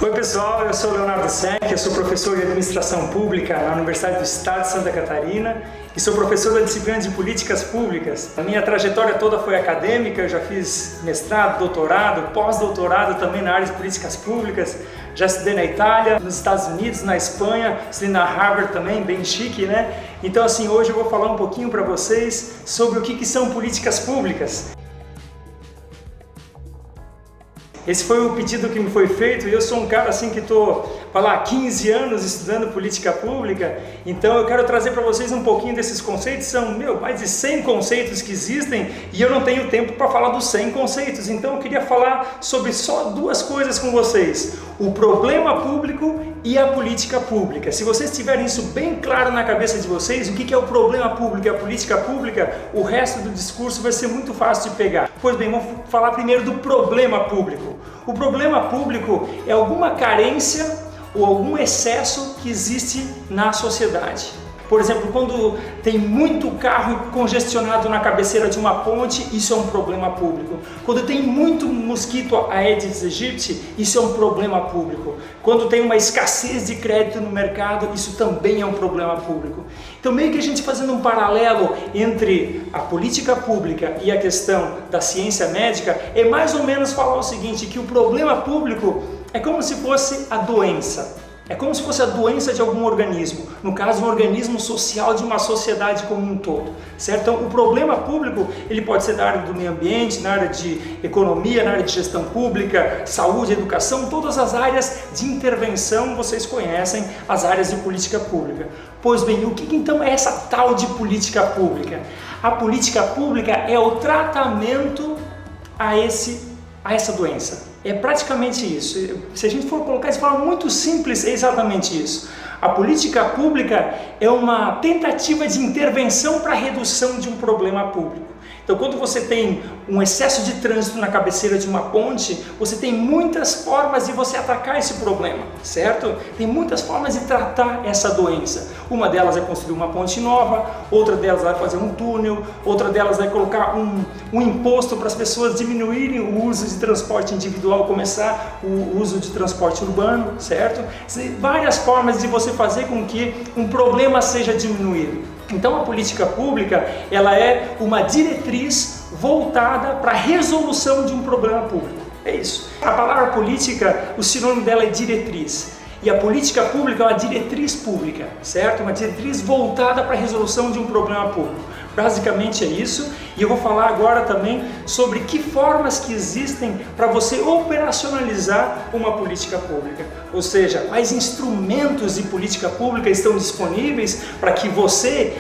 Oi pessoal, eu sou o Leonardo Seck, eu sou professor de Administração Pública na Universidade do Estado de Santa Catarina e sou professor da disciplina de Políticas Públicas. A minha trajetória toda foi acadêmica, eu já fiz mestrado, doutorado, pós-doutorado também na área de Políticas Públicas. Já estudei na Itália, nos Estados Unidos, na Espanha, estudei na Harvard também, bem chique, né? Então assim, hoje eu vou falar um pouquinho para vocês sobre o que são políticas públicas. Esse foi o pedido que me foi feito e eu sou um cara assim que estou há 15 anos estudando política pública, então eu quero trazer para vocês um pouquinho desses conceitos. São mais de 100 conceitos que existem e eu não tenho tempo para falar dos 100 conceitos, então eu queria falar sobre só duas coisas com vocês: o problema público e a política pública. Se vocês tiverem isso bem claro na cabeça de vocês, o que é o problema público e a política pública, o resto do discurso vai ser muito fácil de pegar. Pois bem, vamos falar primeiro do problema público. O problema público é alguma carência ou algum excesso que existe na sociedade. Por exemplo, quando tem muito carro congestionado na cabeceira de uma ponte, isso é um problema público. Quando tem muito mosquito Aedes aegypti, isso é um problema público. Quando tem uma escassez de crédito no mercado, isso também é um problema público. Então, meio que a gente fazendo um paralelo entre a política pública e a questão da ciência médica, é mais ou menos falar o seguinte, que o problema público é como se fosse a doença. É como se fosse a doença de algum organismo, no caso um organismo social de uma sociedade como um todo, certo? Então o problema público, ele pode ser da área do meio ambiente, na área de economia, na área de gestão pública, saúde, educação, todas as áreas de intervenção vocês conhecem, as áreas de política pública. Pois bem, o que então é essa tal de política pública? A política pública é o tratamento a essa doença. É praticamente isso. Se a gente for colocar de forma muito simples, é exatamente isso. A política pública é uma tentativa de intervenção para a redução de um problema público. Então, quando você tem um excesso de trânsito na cabeceira de uma ponte, você tem muitas formas de você atacar esse problema, certo? Tem muitas formas de tratar essa doença. Uma delas é construir uma ponte nova, outra delas vai fazer um túnel, outra delas vai colocar um imposto para as pessoas diminuírem o uso de transporte individual, começar o uso de transporte urbano, certo? Várias formas de você fazer com que um problema seja diminuído. Então a política pública, ela é uma diretriz voltada para a resolução de um problema público. É isso. A palavra política, o sinônimo dela é diretriz. E a política pública é uma diretriz pública, certo? Uma diretriz voltada para a resolução de um problema público. Basicamente é isso, e eu vou falar agora também sobre que formas que existem para você operacionalizar uma política pública. Ou seja, quais instrumentos de política pública estão disponíveis para que você,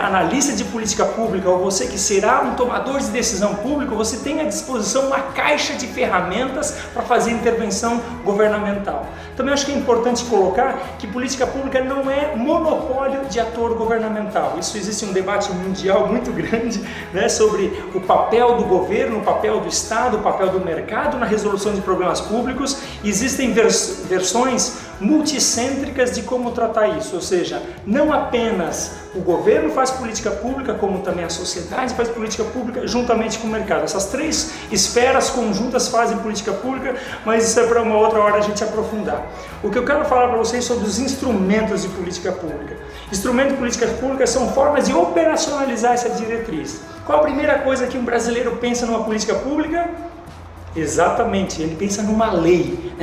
analista de política pública, ou você que será um tomador de decisão pública, você tenha à disposição uma caixa de ferramentas para fazer intervenção governamental. Também acho que é importante colocar que política pública não é monopólio de ator governamental. Isso existe um debate mundial muito grande, sobre o papel do governo, o papel do Estado, o papel do mercado na resolução de problemas públicos. Existem versões multicêntricas de como tratar isso, ou seja, não apenas o governo faz política pública, como também a sociedade faz política pública juntamente com o mercado. Essas três esferas conjuntas fazem política pública, mas isso é para uma outra hora a gente aprofundar. O que eu quero falar para vocês sobre os instrumentos de política pública. Instrumentos de política pública são formas de operacionalizar essa diretriz. Qual a primeira coisa que um brasileiro pensa numa política pública? Exatamente, ele pensa numa lei,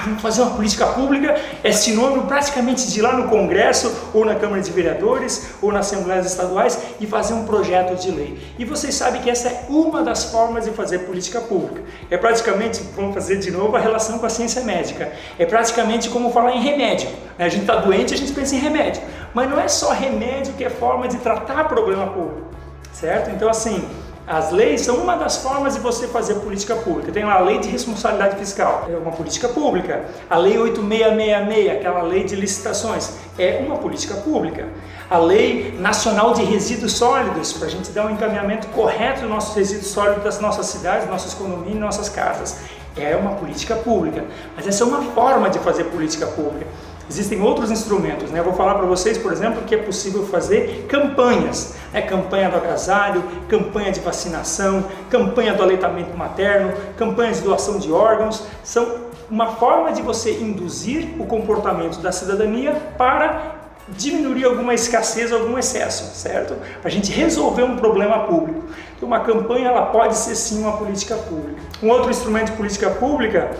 vamos fazer uma política pública, é sinônimo praticamente de ir lá no Congresso, ou na Câmara de Vereadores, ou nas Assembleias Estaduais e fazer um projeto de lei. E vocês sabem que essa é uma das formas de fazer política pública. É praticamente, vamos fazer de novo a relação com a ciência médica, é praticamente como falar em remédio. A gente está doente, a gente pensa em remédio, mas não é só remédio que é forma de tratar problema público, certo? Então assim, as leis são uma das formas de você fazer política pública. Tem lá a lei de responsabilidade fiscal, é uma política pública. A lei 8666, aquela lei de licitações, é uma política pública. A lei nacional de resíduos sólidos, para a gente dar um encaminhamento correto dos nossos resíduos sólidos das nossas cidades, nossas economias e nossas casas, é uma política pública. Mas essa é uma forma de fazer política pública. Existem outros instrumentos, Eu vou falar para vocês, por exemplo, que é possível fazer campanhas, campanha do agasalho, campanha de vacinação, campanha do aleitamento materno, campanha de doação de órgãos, são uma forma de você induzir o comportamento da cidadania para diminuir alguma escassez, algum excesso, certo? Para a gente resolver um problema público. Então, uma campanha ela pode ser sim uma política pública. Um outro instrumento de política pública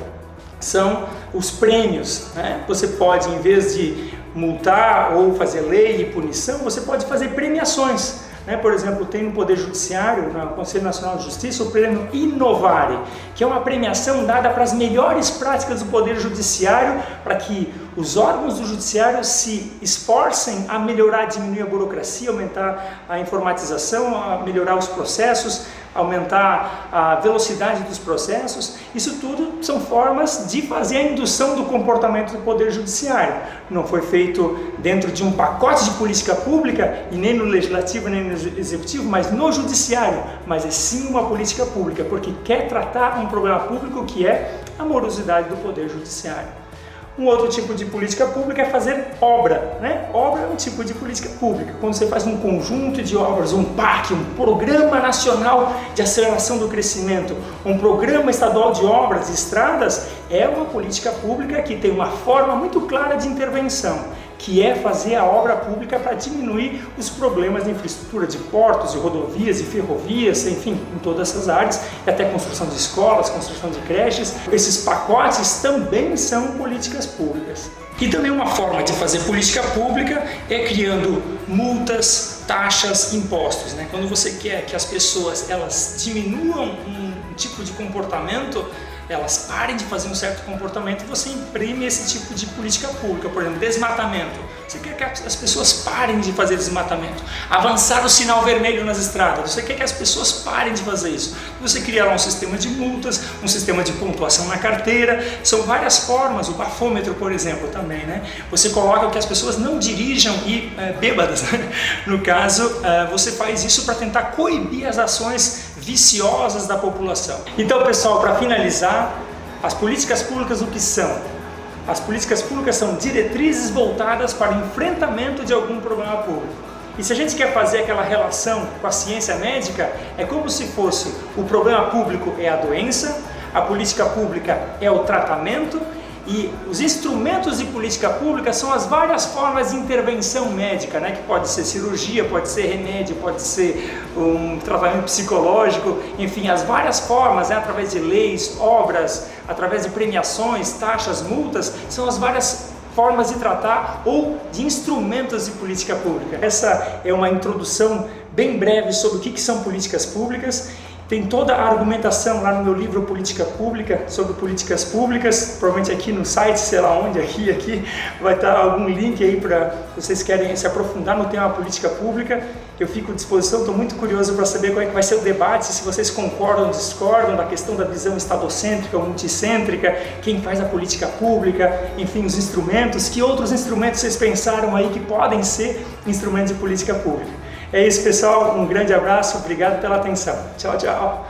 são os prêmios, né? Você pode, em vez de multar ou fazer lei e punição, você pode fazer premiações. Por exemplo, tem no Poder Judiciário, no Conselho Nacional de Justiça, o prêmio Inovare, que é uma premiação dada para as melhores práticas do Poder Judiciário, para que os órgãos do Judiciário se esforcem a melhorar, diminuir a burocracia, aumentar a informatização, a melhorar os processos, aumentar a velocidade dos processos. Isso tudo são formas de fazer a indução do comportamento do Poder Judiciário. Não foi feito dentro de um pacote de política pública, e nem no Legislativo, nem no Executivo, mas no Judiciário. Mas é sim uma política pública, porque quer tratar um problema público que é a morosidade do Poder Judiciário. Um outro tipo de política pública é fazer obra, né? Obra é um tipo de política pública. Quando você faz um conjunto de obras, um PAC, um Programa Nacional de Aceleração do Crescimento, um Programa Estadual de Obras e Estradas, é uma política pública que tem uma forma muito clara de intervenção, que é fazer a obra pública para diminuir os problemas de infraestrutura de portos, de rodovias e ferrovias, enfim, em todas essas áreas, e até construção de escolas, construção de creches. Esses pacotes também são políticas públicas. E também uma forma de fazer política pública é criando multas, taxas, impostos, né? Quando você quer que as pessoas elas diminuam um tipo de comportamento, elas parem de fazer um certo comportamento, você imprime esse tipo de política pública. Por exemplo, desmatamento. Você quer que as pessoas parem de fazer desmatamento. Avançar o sinal vermelho nas estradas. Você quer que as pessoas parem de fazer isso. Você cria lá um sistema de multas, um sistema de pontuação na carteira. São várias formas. O bafômetro, por exemplo, também, né? Você coloca que as pessoas não dirijam bêbadas, né? No caso, você faz isso para tentar coibir as ações viciosas da população. Então, pessoal, para finalizar, as políticas públicas o que são? As políticas públicas são diretrizes voltadas para o enfrentamento de algum problema público. E se a gente quer fazer aquela relação com a ciência médica, é como se fosse o problema público é a doença, a política pública é o tratamento, e os instrumentos de política pública são as várias formas de intervenção médica, né? Que pode ser cirurgia, pode ser remédio, pode ser um tratamento psicológico, enfim, as várias formas, né? Através de leis, obras, através de premiações, taxas, multas, são as várias formas de tratar ou de instrumentos de política pública. Essa é uma introdução bem breve sobre o que são políticas públicas. Tem toda a argumentação lá no meu livro Política Pública, sobre políticas públicas, provavelmente aqui no site, sei lá onde, aqui, vai estar algum link aí para vocês querem se aprofundar no tema política pública. Eu fico à disposição, estou muito curioso para saber qual é que vai ser o debate, se vocês concordam ou discordam da questão da visão estadocêntrica ou multicêntrica, quem faz a política pública, enfim, os instrumentos, que outros instrumentos vocês pensaram aí que podem ser instrumentos de política pública. É isso, pessoal, um grande abraço, obrigado pela atenção. Tchau, tchau.